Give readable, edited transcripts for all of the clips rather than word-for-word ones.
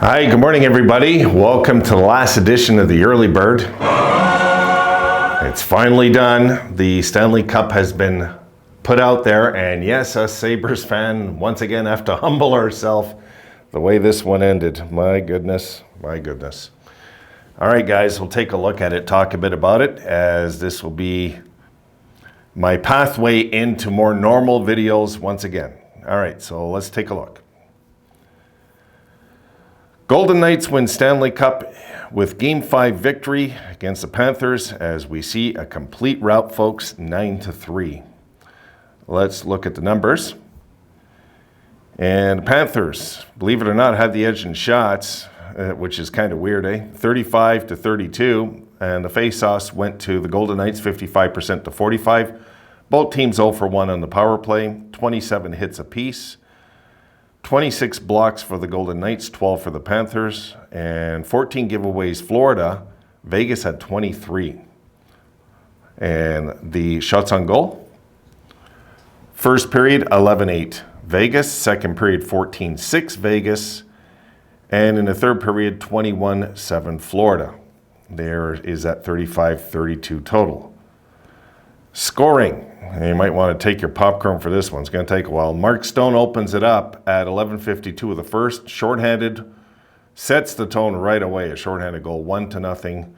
Hi, good morning, everybody. Welcome to the last edition of the Early Bird. It's finally done. The Stanley Cup has been put out there, and yes, us Sabres fan once again have to humble ourselves the way this one ended. My goodness, my goodness. All right, guys, we'll take a look at it, talk a bit about it, as this will be my pathway into more normal videos once again. All right, so let's take a look. Golden Knights win Stanley Cup with Game 5 victory against the Panthers, as we see a complete rout, folks, 9-3. Let's look at the numbers. And the Panthers, believe it or not, had the edge in shots, which is kind of weird, 35-32, and the face-offs went to the Golden Knights, 55% to 45. Both teams 0 for 1 on the power play, 27 hits apiece. 26 blocks for the Golden Knights, 12 for the Panthers, and 14 giveaways Florida. Vegas had 23. And the shots on goal, first period 11-8 Vegas, second period 14-6 Vegas, and in the third period 21-7 Florida. There is that 35-32 total. Scoring. You might want to take your popcorn for this one. It's going to take a while. Mark Stone opens it up at 11:52 of the first. Shorthanded, sets the tone right away. A shorthanded goal, 1-0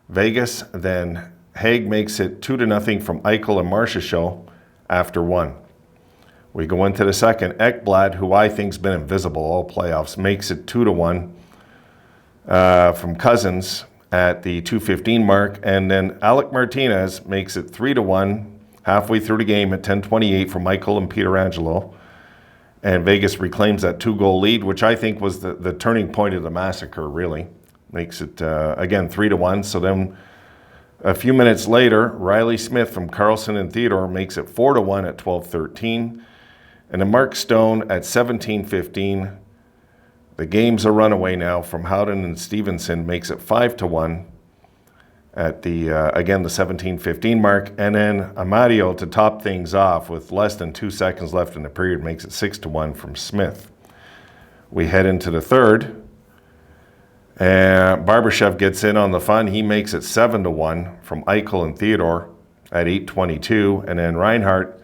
Vegas. Then Haig makes it 2-0 from Eichel and Marchessault after one. We go into the second. Ekblad, who I think's been invisible all playoffs, makes it 2-1 from Cousins at the 2:15 mark. And then Alec Martinez makes it 3-1 halfway through the game at 10:28 for Michael and Pietrangelo. And Vegas reclaims that 2-goal lead, which I think was the turning point of the massacre, really. Makes it, again, 3-1. So then a few minutes later, Riley Smith from Carlson and Theodore makes it 4-1 at 12:13. And then Mark Stone at 17:15. The game's a runaway now from Howden and Stevenson, makes it 5-1. At the, again, the 17:15 mark. And then Amadio, to top things off with less than 2 seconds left in the period, makes it 6-1 from Smith. We head into the third. And Barbashev gets in on the fun. He makes it 7-1 from Eichel and Theodore at 8:22. And then Reinhart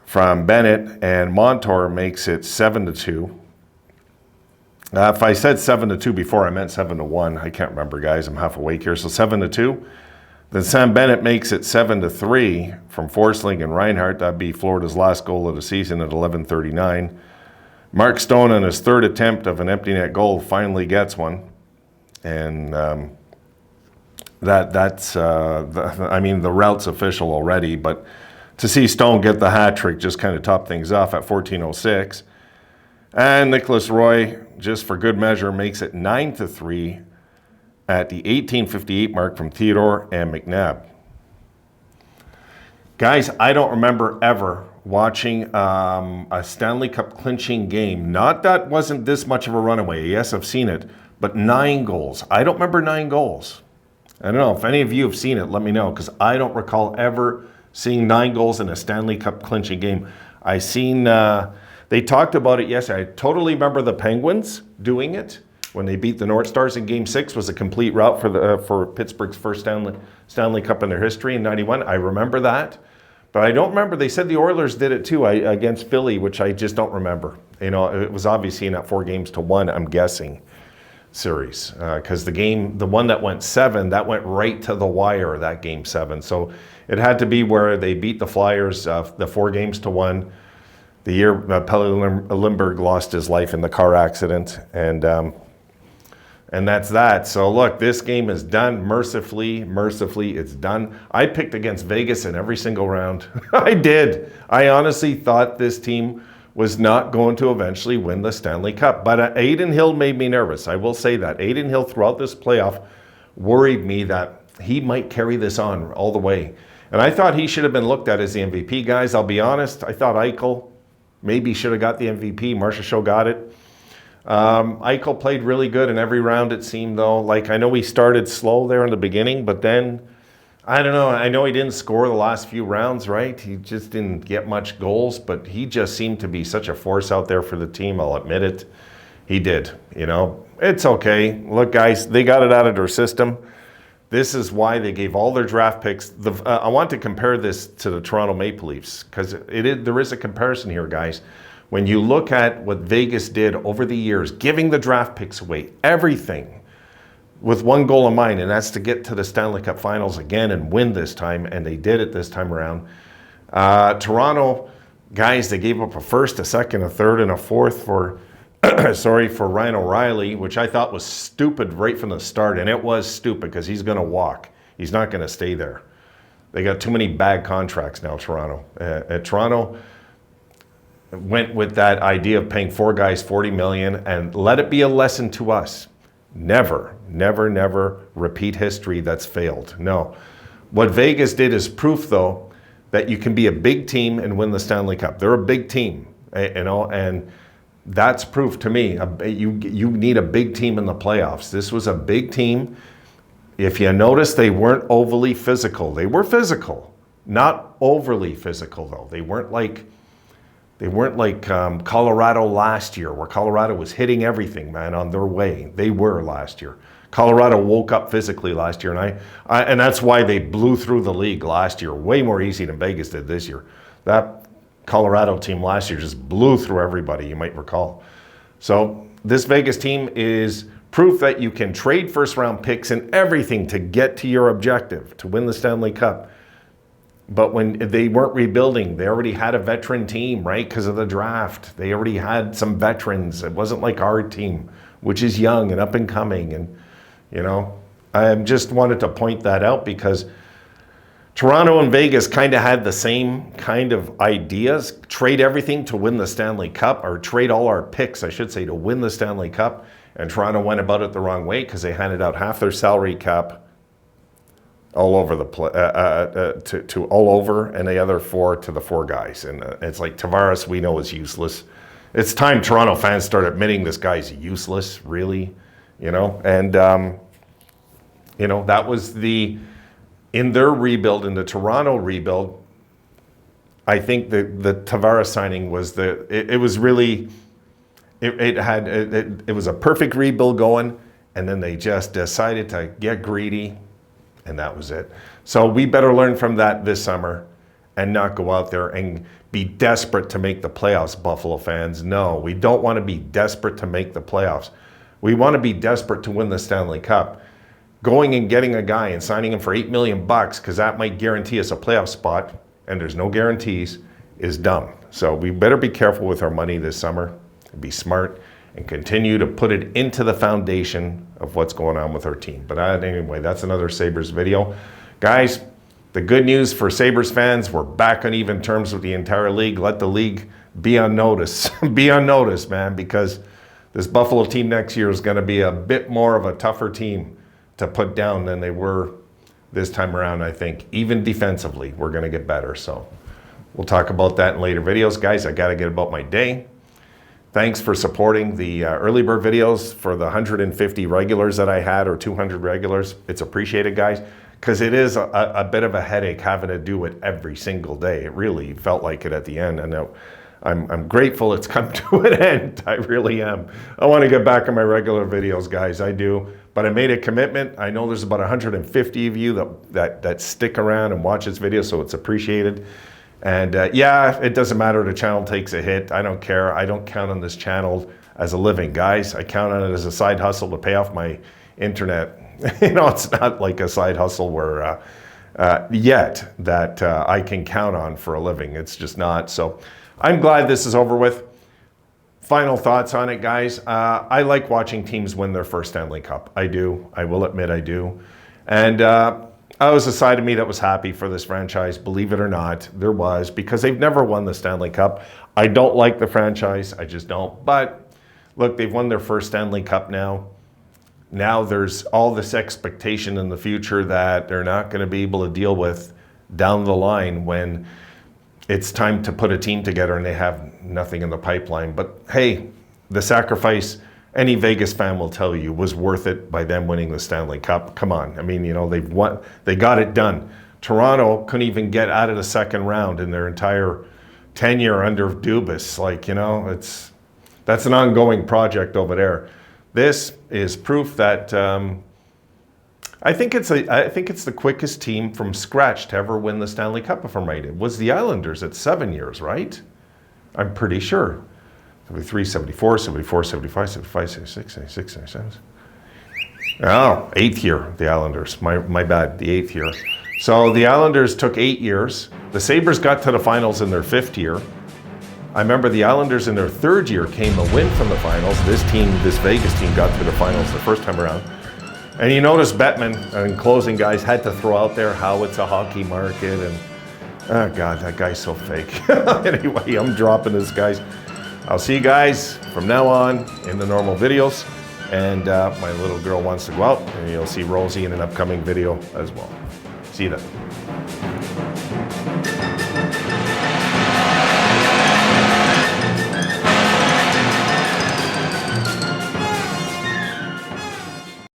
from Bennett and Montour makes it 7-2. If I said 7-2 before, I meant 7-1. I can't remember, guys. I'm half awake here. So 7-2. Then Sam Bennett makes it 7-3 from Forsling and Reinhart. That'd be Florida's last goal of the season at 11:39. Mark Stone, on his third attempt of an empty net goal, finally gets one. And the rout's official already. But to see Stone get the hat trick just kind of top things off at 14:06. And Nicholas Roy, just for good measure, makes it 9-3 at the 18:58 mark from Theodore and McNabb. Guys, I don't remember ever watching a Stanley Cup clinching game. Not that wasn't this much of a runaway. Yes, I've seen it. But 9 goals. I don't remember 9 goals. I don't know. If any of you have seen it, let me know, because I don't recall ever seeing 9 goals in a Stanley Cup clinching game. I seen... They talked about it yesterday. I totally remember the Penguins doing it when they beat the North Stars in Game 6. Was a complete rout for Pittsburgh's first Stanley Cup in their history in '91. I remember that, but I don't remember. They said the Oilers did it too against Philly, which I just don't remember. You know, it was obviously in that 4-1, I'm guessing, series, because the one that went 7, that went right to the wire. That Game 7, so it had to be where they beat the Flyers the 4-1. The year Pelle Lindbergh lost his life in the car accident, and that's that. So look, this game is done. Mercifully, it's done. I picked against Vegas in every single round. I did. I honestly thought this team was not going to eventually win the Stanley Cup. But Adin Hill made me nervous. I will say that. Adin Hill throughout this playoff worried me that he might carry this on all the way. And I thought he should have been looked at as the MVP, guys. I'll be honest. I thought Eichel maybe should have got the MVP. Marchessault got it. Eichel played really good in every round, it seemed, though. Like, I know he started slow there in the beginning, but then, I don't know. I know he didn't score the last few rounds, right? He just didn't get much goals, but he just seemed to be such a force out there for the team, I'll admit it. He did, you know. It's okay. Look, guys, they got it out of their system. This is why they gave all their draft picks. I want to compare this to the Toronto Maple Leafs because there is a comparison here, guys. When you look at what Vegas did over the years, giving the draft picks away, everything, with one goal in mind, and that's to get to the Stanley Cup Finals again and win this time, and they did it this time around. Toronto, guys, they gave up a first, a second, a third, and a fourth for for Ryan O'Reilly, which I thought was stupid right from the start, and it was stupid because he's going to walk. He's not going to stay there. They got too many bad contracts now, Toronto. Toronto went with that idea of paying 4 guys $40 million, and let it be a lesson to us. Never, never, never repeat history that's failed. No. What Vegas did is proof, though, that you can be a big team and win the Stanley Cup. They're a big team, you know, and that's proof to me. You need a big team in the playoffs. This was a big team. If you notice, they weren't overly physical. They were physical, not overly physical, though. They weren't like Colorado last year, where Colorado was hitting everything, man, on their way. They were last year. Colorado woke up physically last year, and that's why they blew through the league last year, way more easy than Vegas did this year. That Colorado team last year just blew through everybody, you might recall. So this Vegas team is proof that you can trade first-round picks and everything to get to your objective, to win the Stanley Cup. But when they weren't rebuilding, they already had a veteran team, right? Because of the draft. They already had some veterans. It wasn't like our team, which is young and up and coming. And, you know, I just wanted to point that out because Toronto and Vegas kind of had the same kind of ideas. Trade everything to win the Stanley Cup, or trade all our picks, I should say, to win the Stanley Cup. And Toronto went about it the wrong way because they handed out half their salary cap all over to all over, and the other 4 to the 4 guys. And it's like Tavares, we know, is useless. It's time Toronto fans start admitting this guy's useless, really, you know. And you know, that was in their rebuild, in the Toronto rebuild. I think the Tavares signing was it was really it was a perfect rebuild going, and then they just decided to get greedy. And that was it. So we better learn from that this summer and not go out there and be desperate to make the playoffs, Buffalo fans. No, we don't want to be desperate to make the playoffs. We want to be desperate to win the Stanley Cup. Going and getting a guy and signing him for $8 million because that might guarantee us a playoff spot, and there's no guarantees, is dumb. So we better be careful with our money this summer, be smart, and continue to put it into the foundation of what's going on with our team. But anyway, that's another Sabres video. Guys, the good news for Sabres fans, we're back on even terms with the entire league. Let the league be on notice. Be on notice, man, because this Buffalo team next year is going to be a bit more of a tougher team to put down than they were this time around, I think. Even defensively, we're going to get better. So we'll talk about that in later videos. Guys, I got to get about my day. Thanks for supporting the early bird videos for the 150 regulars that I had, or 200 regulars. It's appreciated, guys, because it is a bit of a headache having to do it every single day. It really felt like it at the end. And I'm grateful it's come to an end. I really am. I want to get back on my regular videos, guys. I do. But I made a commitment. I know there's about 150 of you that stick around and watch this video, so it's appreciated. And yeah, it doesn't matter. The channel takes a hit. I don't care. I don't count on this channel as a living, guys. I count on it as a side hustle to pay off my internet. You know, it's not like a side hustle where yet that I can count on for a living. It's just not. So I'm glad this is over with. Final thoughts on it, guys. I like watching teams win their first Stanley Cup. I do. I will admit I do. And I was a side of me that was happy for this franchise, believe it or not. There was, because they've never won the Stanley Cup. I don't like the franchise. I just don't. But look, they've won their first Stanley Cup now. Now there's all this expectation in the future that they're not going to be able to deal with down the line when it's time to put a team together and they have nothing in the pipeline. But hey, the sacrifice, any Vegas fan will tell you, was worth it by them winning the Stanley Cup. Come on. I mean, you know, they've won. They got it done. Toronto couldn't even get out of the second round in their entire tenure under Dubas. Like, you know, That's an ongoing project over there. This is proof that I think it's the quickest team from scratch to ever win the Stanley Cup, if I'm right. It was the Islanders at 7 years, right? I'm pretty sure. 73, 74, 74, 75, 75, 76, 76, 77. Oh, 8th year, the Islanders. My bad, the 8th year. So the Islanders took 8 years. The Sabres got to the finals in their 5th year. I remember the Islanders in their 3rd year came a win from the finals. This Vegas team got to the finals the first time around. And you notice Bettman, in closing, guys, had to throw out there how it's a hockey market. And, oh, God, that guy's so fake. Anyway, I'm dropping this, guys. I'll see you guys from now on in the normal videos. And my little girl wants to go out, and you'll see Rosie in an upcoming video as well. See you then.